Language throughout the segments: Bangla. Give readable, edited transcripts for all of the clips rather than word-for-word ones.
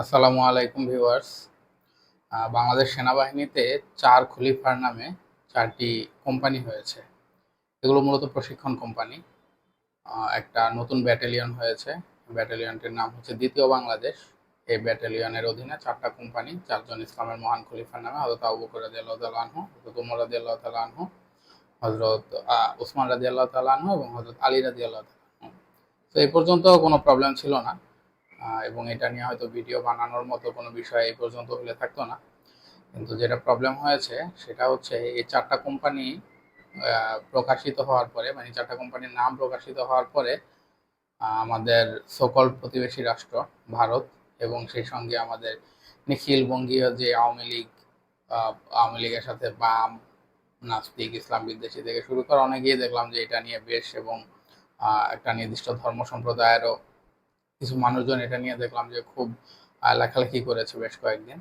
আসসালামু আলাইকুম ভিউয়ার্স। বাংলাদেশ সেনাবাহিনীতে চার খলিফার নামে চারটি কোম্পানি হয়েছে। এগুলো মূলত প্রশিক্ষণ কোম্পানি। একটা নতুন ব্যাটালিয়ন হয়েছে। ব্যাটালিয়নটির নাম হচ্ছে দ্বিতীয় বাংলাদেশ। এই ব্যাটালিয়নের অধীনে চারটা কোম্পানি, চারজন ইসলামের মহান খলিফার নামে হযরত আবু বকর রাদিয়াল্লাহু তাআলা আনহু, হযরত ওমর রাদিয়াল্লাহু তাআলা আনহু, হযরত উসমান রাদিয়াল্লাহু তাআলা আনহু এবং হযরত আলী রাদিয়াল্লাহু তাআলা আনহু। তো এই পর্যন্ত কোনো প্রবলেম ছিল না, এবং এটা নিয়ে হয়তো ভিডিও বানানোর মতো কোনো বিষয় এই পর্যন্ত হলে থাকতো না। কিন্তু যেটা প্রবলেম হয়েছে সেটা হচ্ছে এই চারটা কোম্পানি প্রকাশিত হওয়ার পরে, মানে চারটা কোম্পানির নাম প্রকাশিত হওয়ার পরে আমাদের সকল প্রতিবেশী রাষ্ট্র ভারত এবং সেই সঙ্গে আমাদের নিখিল বঙ্গীয় যে আওয়ামী লীগের সাথে বাম, নাস্তিক, ইসলাম বিদ্বেষী থেকে শুরু করে অনেকেই দেখলাম যে এটা নিয়ে বেশ, এবং একটা নির্দিষ্ট ধর্ম সম্প্রদায়েরও কিছু মানুষজন এটা নিয়ে দেখলাম যে খুব লেখালেখি করেছে বেশ কয়েকদিন।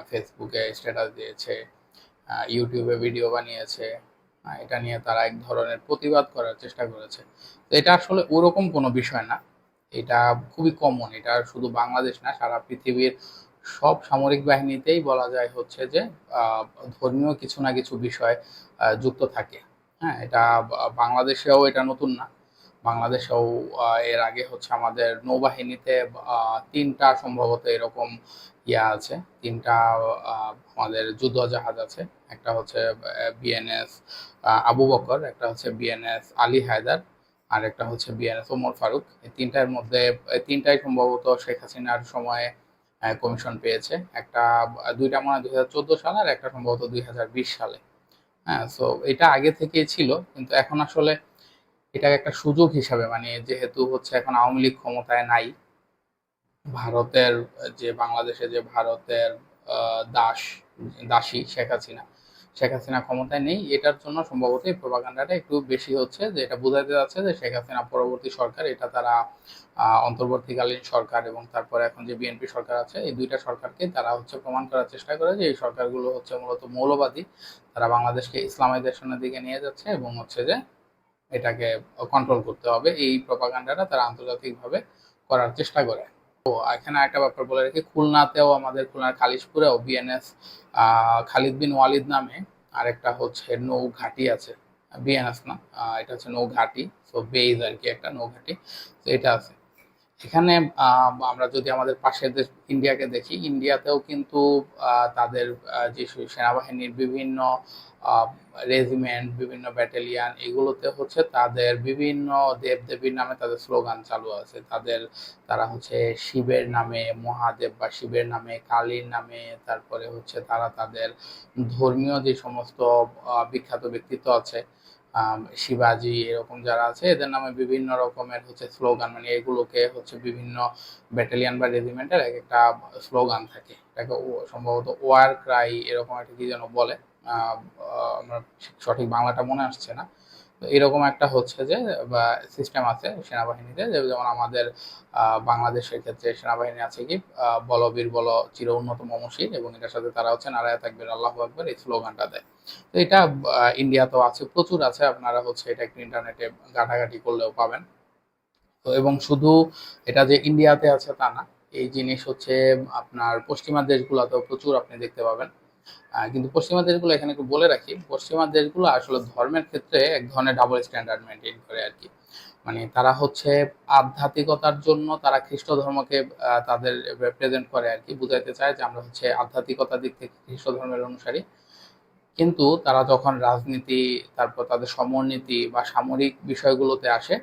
ফেসবুকে স্ট্যাটাস দিয়েছে, ইউটিউবে ভিডিও বানিয়েছে। এটা নিয়ে তারা এক ধরনের প্রতিবাদ করার চেষ্টা করেছে। তো এটা আসলে ওরকম কোনো বিষয় না। এটা খুবই কমন। এটা শুধু বাংলাদেশ না, সারা পৃথিবীর সব সামরিক বাহিনীতেই বলা যায় হচ্ছে যে আহ, ধর্মীয় কিছু না কিছু বিষয় যুক্ত থাকে। হ্যাঁ, এটা বাংলাদেশেও এটা নতুন না। বাংলাদেশেও এর আগে হচ্ছে আমাদের নৌবাহিনীতে তিনটা সম্ভবত এরকম আছে, তিনটা আমাদের যুদ্ধ জাহাজ আছে। একটা হচ্ছে বিএনএস আবু বকর, একটা হচ্ছে বিএনএস আলী হায়দার, আর একটা হচ্ছে বিএনএস ওমর ফারুক। এই তিনটার মধ্যে এই তিনটাই সম্ভবত শেখ হাসিনার সময়ে কমিশন পেয়েছে। একটা দুইটা মনে হয় 2014 সালে, আর একটা সম্ভবত 2020 সালে। হ্যাঁ, সো এটা আগে থেকেই ছিল, কিন্তু এখন আসলে এটাকে একটা সুযোগ হিসাবে, মানে যেহেতু হচ্ছে এখন আওয়ামী লীগ ক্ষমতায় নাই, ভারতের বাংলাদেশে যে ভারতের দাস দাসী শেখ হাসিনা ক্ষমতায় নেই, এটার জন্য সম্ভবত এই প্রপাগান্ডাটা একটু বেশি হচ্ছে, যে এটা বোঝাতে যাচ্ছে যে শেখ হাসিনা পরবর্তী সরকার, এটা তারা অন্তর্বর্তীকালীন সরকার এবং তারপরে এখন যে বিএনপি সরকার আছে, এই দুইটা সরকারকে তারা হচ্ছে প্রমাণ করার চেষ্টা করে যে এই সরকারগুলো হচ্ছে মূলত মৌলবাদী। তারা বাংলাদেশকে ইসলামাইজেশনের দিকে নিয়ে যাচ্ছে এবং হচ্ছে যে এটাকে কন্ট্রোল করতে হবে, এই প্রপাগান্ডাটা তারা আন্তর্জাতিকভাবে করার চেষ্টা করে। তো এখানে একটা ব্যাপার বলে রাখি, খুলনাতেও, আমাদের খুলনার খালিশপুরেও বিএনএস খালিদ বিন ওয়ালিদ নামে আরেকটা হচ্ছে নৌ ঘাঁটি আছে। বিএনএস না, এটা হচ্ছে নৌ ঘাঁটি, তো বেইজ আর কি, একটা নৌ ঘাঁটি। তো এটা আছে এখানে। আমরা যদি আমাদের পাশের দেশ ইন্ডিয়াকে দেখি, ইন্ডিয়াতেও কিন্তু তাদের যে সেনাবাহিনীর বিভিন্ন রেজিমেন্ট, বিভিন্ন ব্যাটালিয়ান, এগুলোতে হচ্ছে তাদের বিভিন্ন দেবদেবীর নামে তাদের স্লোগান চালু আছে। তারা হচ্ছে শিবের নামে মহাদেব, বা শিবের নামে কালীর নামে, তারপরে হচ্ছে তারা তাদের ধর্মীয় যে সমস্ত বিখ্যাত ব্যক্তিত্ব আছে, শিবাজি, এরকম যারা আছে, এদের নামে বিভিন্ন রকমের হচ্ছে স্লোগান, মানে এগুলোকে হচ্ছে বিভিন্ন ব্যাটালিয়ান বা রেজিমেন্টের এক একটা স্লোগান থাকে। এটাকে সম্ভবত ওয়ার ক্রাই এরকম একটা কি যেন বলে। আমার সঠিক বাংলাটা মনে আসছে না। তো এরকম একটা হচ্ছে যে সিস্টেম আছে সেনাবাহিনীতে, যেমন আমাদের বাংলাদেশের ক্ষেত্রে সেনাবাহিনী আছে কি, বলবীর বল চির উন্নত মমশির, এবং এটার সাথে তারা হচ্ছে নারায়ে তাকবীর আল্লাহু আকবার এই স্লোগানটা দেয়। তো এটা ইন্ডিয়াতেও আছে, প্রচুর আছে। আপনারা হচ্ছে এটা একটু ইন্টারনেটে ঘাটাঘাটি করলেও পাবেন। তো এবং শুধু এটা যে ইন্ডিয়াতে আছে তা না, এই জিনিস হচ্ছে আপনার পশ্চিমা দেশগুলোতেও প্রচুর আপনি দেখতে পাবেন। কিন্তু পশ্চিমা দেশগুলো, এখানে একটু বলে রাখি, পশ্চিমা দেশগুলো আসলে ধর্মের ক্ষেত্রে এক ধরনের ডাবল স্ট্যান্ডার্ড মেনটেন করে আর কি। মানে তারা হচ্ছে আধ্যাত্মিকতার জন্য তারা খ্রিস্ট ধর্মকে তাদের রিপ্রেজেন্ট করে আর কি, বুঝাইতে চায় যে আমরা হচ্ছে আধ্যাত্মিকতার দিক থেকে খ্রিস্ট ধর্মের অনুসারী। কিন্তু তারা যখন রাজনীতি, তারপর তাদের সমরনীতি বা সামরিক বিষয়গুলোতে আসে,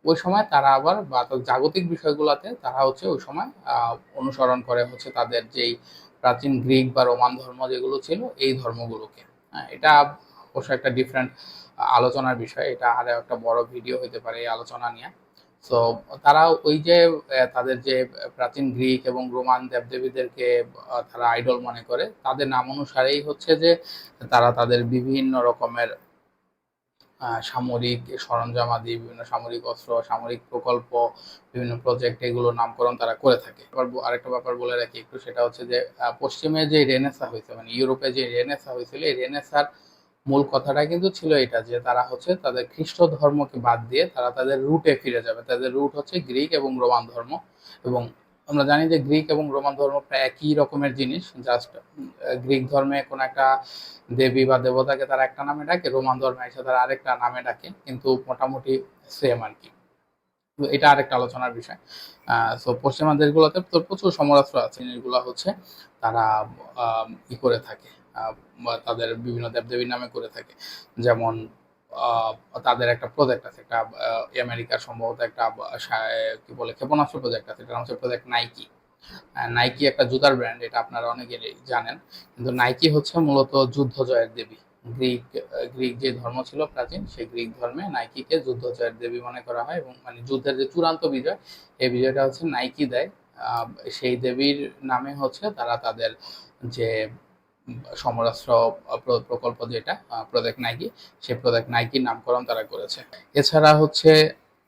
ওই সময় তারা আবার, বা জাগতিক বিষয়গুলোতে তারা হচ্ছে ওই সময় অনুসরণ করে হচ্ছে তাদের যেই প্রাচীন গ্রিক বা রোমান ধর্ম যেগুলো ছিল, এই ধর্মগুলোকে। হ্যাঁ, এটা অবশ্য একটা ডিফারেন্ট আলোচনার বিষয়, এটা আরো একটা বড় ভিডিও হতে পারে এই আলোচনা নিয়ে। তো তারা ওই যে তাদের যে প্রাচীন গ্রিক এবং রোমান দেবদেবীদেরকে তারা আইডল মনে করে, তাদের নাম অনুসারেই হচ্ছে যে তারা তাদের বিভিন্ন রকমের সামরিক সরঞ্জামাদি, বিভিন্ন সামরিক অস্ত্র, সামরিক প্রকল্প, বিভিন্ন প্রজেক্ট, এগুলো নামকরণ তারা করে থাকে। আবার আরেকটা ব্যাপার বলে রাখি একটু, সেটা হচ্ছে যে পশ্চিমে যে রেনেসা হয়েছে, মানে ইউরোপে যে রেনেসা হয়েছিল, এই রেনেসার মূল কথাটা কিন্তু ছিল এটা, যে তারা হচ্ছে তাদের খ্রিস্ট ধর্মকে বাদ দিয়ে তারা তাদের রুটে ফিরে যাবে। তাদের রুট হচ্ছে গ্রিক এবং রোমান ধর্ম, এবং আমরা জানি যে গ্রিক এবং রোমান ধর্ম প্রায় একই রকমের জিনিস, জাস্ট গ্রিক ধর্মে কোনো একটা দেবী বা দেবতাকে তারা একটা নামে ডাকে, রোমান ধর্মে এসে তারা আরেকটা নামে ডাকে, কিন্তু মোটামুটি সেম আর কি। এটা আরেকটা আলোচনার বিষয়। সো পশ্চিমা দেশগুলোতে তো প্রচুর সমরাস্ত্র আছে, জিনিসগুলো হচ্ছে তারা ই করে থাকে, তাদের বিভিন্ন দেবদেবীর নামে করে থাকে। যেমন আহ, তাদের একটা প্রজেক্ট আছে, একটা আমেরিকার সম্ভবত একটা কি বলে ক্ষেপণাস্ত্র প্রজেক্ট আছে, এটা হচ্ছে প্রজেক্ট নাইকি। নাইকি একটা জুতার ব্র্যান্ড, এটা আপনারা অনেকেই জানেন, কিন্তু নাইকি হচ্ছে মূলত যুদ্ধ জয়ের দেবী। গ্রিক গ্রিক যে ধর্ম ছিল প্রাচীন, সেই গ্রিক ধর্মে নাইকিকে যুদ্ধ জয়ের দেবী মনে করা হয়, এবং মানে যুদ্ধের যে চূড়ান্ত বিজয়, এই বিজয়টা হচ্ছে নাইকি দেয়। সেই দেবীর নামে হচ্ছে তারা তাদের যে সমরাস্ত্র প্রকল্প, যেটা প্রজেক্ট নাইকি, সেই প্রজেক্ট নাইকির নামকরণ তারা করেছে। এছাড়া হচ্ছে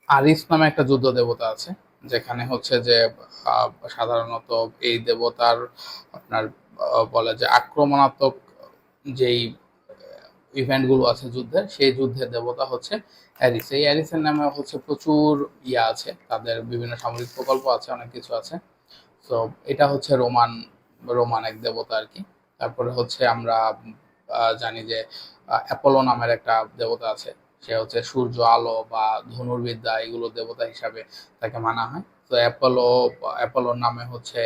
আরিস নামে একটা যুদ্ধ দেবতা আছে, যেখানে হচ্ছে যে আহ, সাধারণত এই দেবতার আপনার বলে যে আক্রমণাত্মক যেই ইভেন্টগুলো আছে যুদ্ধের, সেই যুদ্ধের দেবতা হচ্ছে অ্যারিস। এই অ্যারিসের নামে হচ্ছে প্রচুর ইয়া আছে, তাদের বিভিন্ন সামরিক প্রকল্প আছে, অনেক কিছু আছে। তো এটা হচ্ছে রোমান রোমান এক দেবতা আর কি। তারপরে হচ্ছে আমরা জানি যে অ্যাপোলো নামের একটা দেবতা আছে, সে হচ্ছে সূর্য, আলো বা ধনুর্বিদ্যা এগুলো দেবতা হিসাবে তাকে মানা হয়। তো অ্যাপোলোর নামে হচ্ছে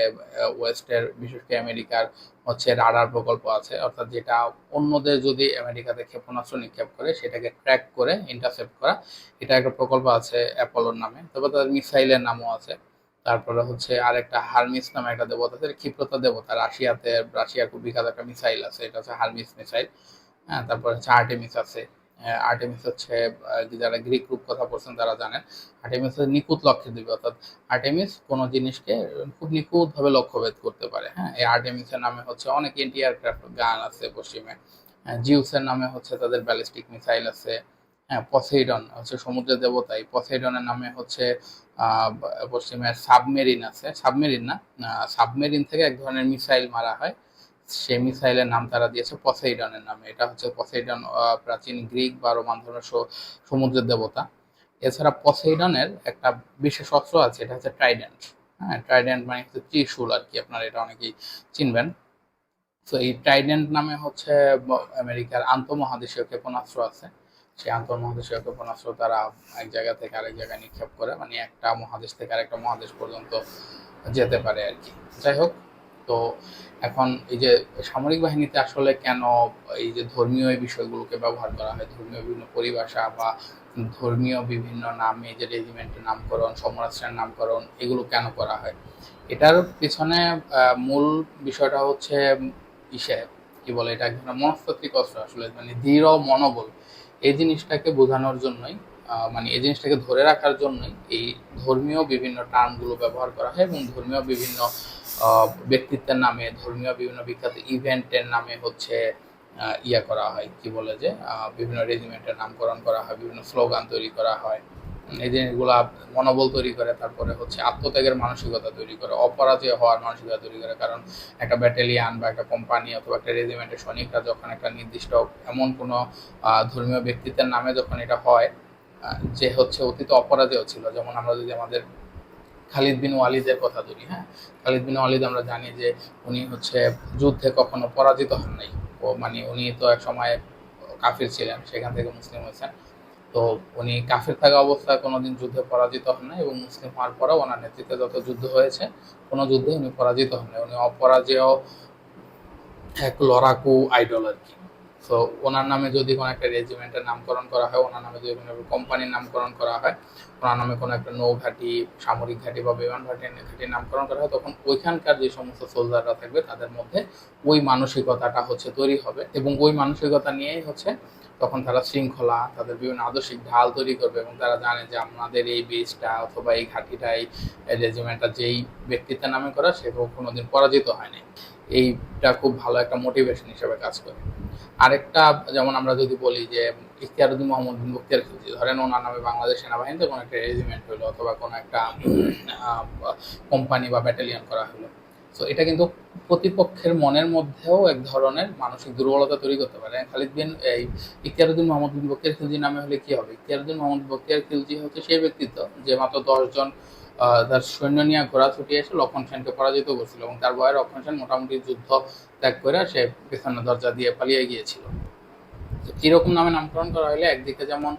ওয়েস্টের, বিশেষ করে আমেরিকার হচ্ছে রাডার প্রকল্প আছে, অর্থাৎ যেটা অন্যদের যদি আমেরিকাতে ক্ষেপণাস্ত্র নিক্ষেপ করে সেটাকে ট্র্যাক করে ইন্টারসেপ্ট করা, এটা একটা প্রকল্প আছে অ্যাপোলোর নামে। তবে তাদের মিসাইলের নামও আছে। তারপরে হচ্ছে আরেকটা হারমিস নামে একটা দেবতা আছে, ক্ষিপ্রতা দেবতা। রাশিয়ার খুব বিখ্যাত একটা মিসাইল আছে, এটা হচ্ছে হারমিস মিসাইল। হ্যাঁ, তারপর হচ্ছে আর্টেমিস আছে। আর্টেমিস হচ্ছে যারা গ্রিক রূপ কথা পড়ছেন তারা জানেন, আর্টেমিস হচ্ছে নিখুঁত লক্ষ্যের দেবী, অর্থাৎ আর্টেমিস কোনো জিনিসকে খুব নিখুঁত ভাবে লক্ষ্যভেদ করতে পারে। হ্যাঁ, এই আর্টেমিসের নামে হচ্ছে অনেক এন্টি এয়ারক্রাফট গান আছে পশ্চিমে। জিউসের নামে হচ্ছে তাদের ব্যালিস্টিক মিসাইল আছে। হ্যাঁ, পসেইডন হচ্ছে সমুদ্রের দেবতা, এই পসেইডনের নামে হচ্ছে পশ্চিমের সাবমেরিন আছে, সাবমেরিন না, সাবমেরিন থেকে এক ধরনের মিসাইল মারা হয়, সেই মিসাইলের নাম তারা দিয়েছে পসেইডনের নামে। এটা হচ্ছে পসেইডন প্রাচীন গ্রিক বা রোমান ধর্মের সমুদ্রের দেবতা। এছাড়া পসেইডনের একটা বিশেষ অস্ত্র আছে, এটা হচ্ছে ট্রাইডেন্ট। হ্যাঁ, ট্রাইডেন্ট মানে হচ্ছে ত্রিশূল আর কি, আপনারা এটা অনেকেই চিনবেন। তো এই ট্রাইডেন্ট নামে হচ্ছে আমেরিকার আন্তঃমহাদেশীয় ক্ষেপণাস্ত্র আছে। সেই আন্তঃমহাদেশীয় ক্ষেপণাস্ত্র তারা এক জায়গা থেকে আরেক জায়গায় নিক্ষেপ করে, মানে একটা মহাদেশ থেকে আরেকটা মহাদেশ পর্যন্ত যেতে পারে আর কি। যাই হোক, তো এখন এই যে সামরিক বাহিনীতে আসলে কেন এই যে ধর্মীয় এই বিষয়গুলোকে ব্যবহার করা হয়, ধর্মীয় বিভিন্ন পরিভাষা বা ধর্মীয় বিভিন্ন নামে যে রেজিমেন্টের নামকরণ, সমরাস্ত্রের নামকরণ, এগুলো কেন করা হয়, এটার পিছনে মূল বিষয়টা হচ্ছে ইসে কি বলে, এটা এক ধরনের মনস্তাত্ত্বিক অস্ত্র আসলে, মানে দৃঢ় মনোবল, এই জিনিসটাকে বোঝানোর জন্যই, মানে এই জিনিসটাকে ধরে রাখার জন্যই এই ধর্মীয় বিভিন্ন টার্মগুলো ব্যবহার করা হয়, এবং ধর্মীয় বিভিন্ন ব্যক্তিত্বের নামে, ধর্মীয় বিভিন্ন বিখ্যাত ইভেন্টের নামে হচ্ছে ইয়া করা হয়, কি বলে যে বিভিন্ন রেজিমেন্টের নামকরণ করা হয়, বিভিন্ন স্লোগান তৈরি করা হয়। এই জিনিসগুলা মনোবল তৈরি করে, তারপরে হচ্ছে আত্মত্যাগের মানসিকতা তৈরি করে, অপরাজেয় হওয়ার মানসিকতা তৈরি করে। কারণ একটা ব্যাটালিয়ান বা একটা কোম্পানি অথবা একটা রেজিমেন্টের সৈনিকরা যখন একটা নির্দিষ্ট এমন কোনো ধর্মীয় ব্যক্তিত্বের নামে যখন এটা হয়, যে হচ্ছে অতীত অপরাজেয় ছিল, যেমন আমরা যদি আমাদের খালিদ বিন ওয়ালিদের কথা ধরি। হ্যাঁ, খালিদ বিন ওয়ালিদ আমরা জানি যে উনি হচ্ছে যুদ্ধে কখনো পরাজিত হন নাই। ও মানে উনি তো এক সময় কাফির ছিলেন, সেখান থেকে মুসলিম হয়েছেন। তো উনি কাফির থাকা অবস্থায় কোনোদিন যুদ্ধে পরাজিত হন না, এবং মুসলিম হওয়ার পরেও ওনার নেতৃত্বে যত যুদ্ধ হয়েছে, কোনো যুদ্ধে উনি পরাজিত হন না, উনি অপরাজেয় এক লড়াকু আইডল আর কি। তো ওনার নামে যদি কোনো একটা রেজিমেন্টের নামকরণ করা হয়, ওনার নামে যদি কোনো কোম্পানির নামকরণ করা হয়, ওনার নামে কোনো একটা নৌঘাঁটি, সামরিক ঘাঁটি বা বিমান ঘাঁটির নামকরণ করা হয়, তখন ওইখানকার যে সমস্ত সোলজাররা থাকবে তাদের মধ্যে ওই মানসিকতাটা হচ্ছে তৈরি হবে, এবং ওই মানসিকতা নিয়েই হচ্ছে তখন তারা শৃঙ্খলা, তাদের বিভিন্ন আদর্শিক ঢাল তৈরি করবে, এবং তারা জানে যে আমাদের এই বেসটা অথবা এই ঘাঁটিটা, এই রেজিমেন্টটা যেই ব্যক্তিত্বের নামে করা, সে কোনোদিন পরাজিত হয়নি। এইটা খুব ভালো একটা মোটিভেশন হিসেবে কাজ করে। আরেকটা, যেমন আমরা যদি বলি যে ইখতিয়ারউদ্দিন মোহাম্মদ বিন বখতিয়ার খিলজি, ধরেন ওনার নামে বাংলাদেশ সেনাবাহিনীতে কোনো একটা রেজিমেন্ট হলো অথবা কোনো একটা কোম্পানি বা ব্যাটালিয়ন করা হলো, তো এটা কিন্তু প্রতিপক্ষের মনের মধ্যেও এক ধরনের মানসিক দুর্বলতা তৈরি করতে পারে। এই ইখতিয়ারউদ্দিন মোহাম্মদ বিন বখতিয়ার খিলজি নামে হলে কি হবে, ইখতিয়ারউদ্দিন মোহাম্মদ বখতিয়ার খিলজি হচ্ছে সেই ব্যক্তিত্ব যে মাত্র 10 জন তার সৈন্য নিয়ে ঘোড়া ছুটিয়ে এসে লক্ষণ সেনকে পরাজিত করছিল এবং তার ভয়ে লক্ষণ সেন মোটামুটি যুদ্ধ ত্যাগ করে সে পেছনের দরজা দিয়ে পালিয়ে গিয়েছিল। এরকম নামে নামকরণ করা হলে একদিকে যেমন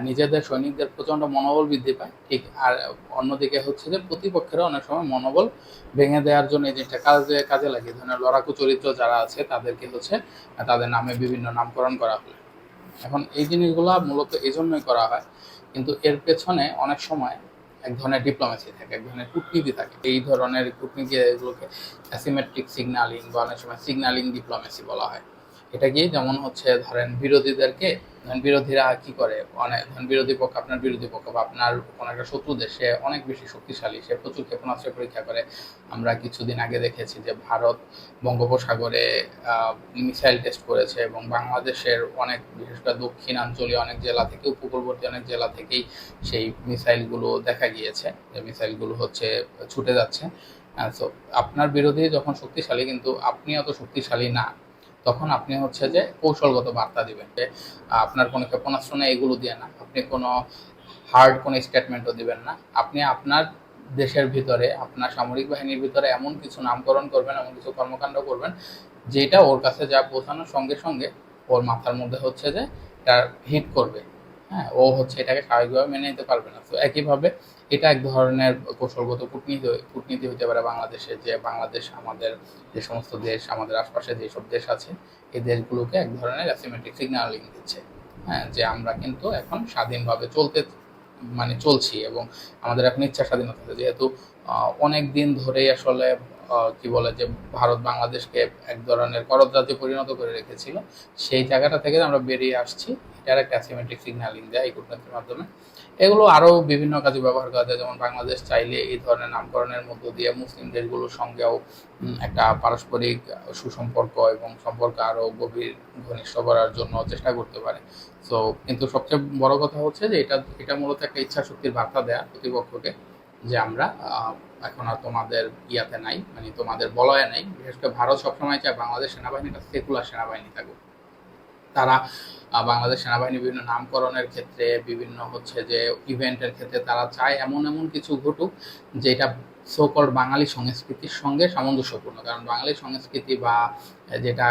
নিজেদের সৈনিকদের প্রচন্ড মনোবল বৃদ্ধি পায়, ঠিক আর অন্যদিকে হচ্ছে যে প্রতিপক্ষেরও অনেক সময় মনোবল ভেঙে দেওয়ার জন্য এই জিনিসটা কাজে লাগে। ধরনের লড়াকু চরিত্র যারা আছে তাদেরকে হচ্ছে তাদের নামে বিভিন্ন নামকরণ করা হয়। এখন এই জিনিসগুলা মূলত এই জন্যই করা হয়, কিন্তু এর পেছনে অনেক সময় এক ধরনের ডিপ্লোমেসি থাকে, এক ধরনের কূটনীতি থাকে। এই ধরনের কূটনীতি এগুলোকে অ্যাসিমেট্রিক সিগন্যালিং বা অনেক সময় সিগন্যালিং ডিপ্লোমেসি বলা হয়। এটা কি, যেমন হচ্ছে ধরেন বিরোধীদেরকে, বিরোধীরা কি করে, অনেক বিরোধী পক্ষ, আপনার বিরোধী পক্ষ বা আপনার কোনো একটা শত্রু দেশ, সে অনেক বেশি শক্তিশালী, সে প্রচুর ক্ষেপণাস্ত্রের পরীক্ষা করে। আমরা কিছুদিন আগে দেখেছি যে ভারত বঙ্গোপসাগরে মিসাইল টেস্ট করেছে এবং বাংলাদেশের অনেক, বিশেষ করে দক্ষিণাঞ্চলীয় অনেক জেলা থেকে, উপকূলবর্তী অনেক জেলা থেকেই সেই মিসাইলগুলো দেখা গিয়েছে, যে মিসাইলগুলো হচ্ছে ছুটে যাচ্ছে। সো আপনার বিরোধী যখন শক্তিশালী কিন্তু আপনি অত শক্তিশালী না, তখন আপনি হচ্ছে যে কৌশলগত বার্তা দিবেন যে আপনার কোনো ক্ষেপণাস্ত্র নেই, এগুলো দিয়ে না, আপনি কোনো হার্ড কোনো স্টেটমেন্টও দিবেন না, আপনি আপনার দেশের ভিতরে, আপনার সামরিক বাহিনীর ভিতরে এমন কিছু নামকরণ করবেন, এমন কিছু কর্মকাণ্ড করবেন যেটা ওর কাছে যা পৌঁছানোর সঙ্গে সঙ্গে ওর মাথার মধ্যে হচ্ছে যে এটা হিট করবে। হ্যাঁ, ও হচ্ছে এটাকে স্বাভাবিকভাবে মেনে নিতে পারবে না। তো একইভাবে এটা এক ধরনের কৌশলগত কূটনীতি হতে পারে বাংলাদেশে, যে বাংলাদেশ আমাদের যে সমস্ত দেশ, আমাদের আশপাশে যেসব দেশ আছে, এই দেশগুলোকে এক ধরনের অ্যাসিমেট্রিক সিগন্যালিং দিচ্ছে, হ্যাঁ, যে আমরা কিন্তু এখন স্বাধীনভাবে চলছি এবং আমাদের এখন ইচ্ছা স্বাধীনতা আছে। যেহেতু অনেক দিন ধরেই আসলে কি বলে যে ভারত বাংলাদেশকে এক ধরনের করদরাজ্যে পরিণত করে রেখেছিল, সেই জায়গাটা থেকে আমরা বেরিয়ে আসছি, এটার একটা অ্যাসিমেট্রিক সিগন্যালিং দেয় এই কূটনীতির মাধ্যমে। এগুলো আরও বিভিন্ন কাজে ব্যবহার করা যায়, যেমন বাংলাদেশ চাইলে এই ধরনের নামকরণের মধ্য দিয়ে মুসলিম দেশগুলোর সঙ্গেও একটা পারস্পরিক সুসম্পর্ক এবং সম্পর্ক আরও গভীর ঘনিষ্ঠ করার জন্য চেষ্টা করতে পারে। সো কিন্তু সবচেয়ে বড় কথা হচ্ছে যে এটা মূলত একটা ইচ্ছা শক্তির বার্তা দেয়া প্রতিপক্ষকে, যে আমরা এখন আর তোমাদের ইয়াতে নাই, মানে তোমাদের বলয়ে নাই। বিশেষ করে ভারত সবসময় চায় বাংলাদেশ সেনাবাহিনীটা সেকুলার সেনাবাহিনী থাকুক। তারা বাংলাদেশ সেনাবাহিনী বিভিন্ন নামকরণের ক্ষেত্রে, বিভিন্ন হচ্ছে যে ইভেন্টের ক্ষেত্রে তারা চায় এমন এমন কিছু ঘটুক যেটা সোকল্ড বাঙালি সংস্কৃতির সঙ্গে সামঞ্জস্যপূর্ণ। কারণ বাঙালি সংস্কৃতি বা যেটা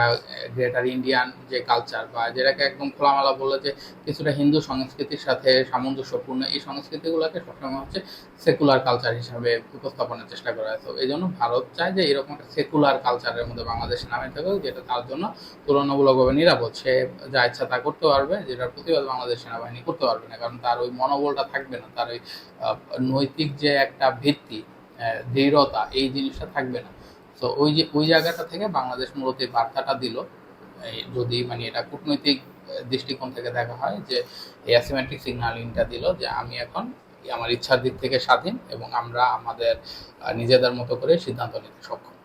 গ্রেটার ইন্ডিয়ান যে কালচার, বা যেটাকে একদম খোলামেলা বললে যে কিছুটা হিন্দু সংস্কৃতির সাথে সামঞ্জস্যপূর্ণ, এই সংস্কৃতিগুলোকে সবসময় হচ্ছে সেকুলার কালচার হিসাবে উপস্থাপনের চেষ্টা করা হয়। তো এই জন্য ভারত চায় যে এরকম একটা সেকুলার কালচারের মধ্যে বাংলাদেশ নামে থাকুক, যেটা তার জন্য তুলনামূলকভাবে নিরাপদ। সে যা ইচ্ছা তা করতে পারবে, যেটার প্রতিবাদ বাংলাদেশ সেনাবাহিনী করতে পারবে না, কারণ তার ওই মনোবলটা থাকবে না, তার ওই নৈতিক যে একটা ভিত্তি, দৃঢ়তা, এই জিনিসটা থাকবে না। তো ওই জায়গাটা থেকে বাংলাদেশ মূলত এই বার্তাটা দিল, যদি মানে এটা কূটনৈতিক দৃষ্টিকোণ থেকে দেখা হয়, যে এই অ্যাসিমেট্রিক সিগন্যালিংটা দিল যে আমি এখন আমার ইচ্ছার দিক থেকে স্বাধীন এবং আমরা আমাদের নিজেদের মতো করে সিদ্ধান্ত নিতে সক্ষম।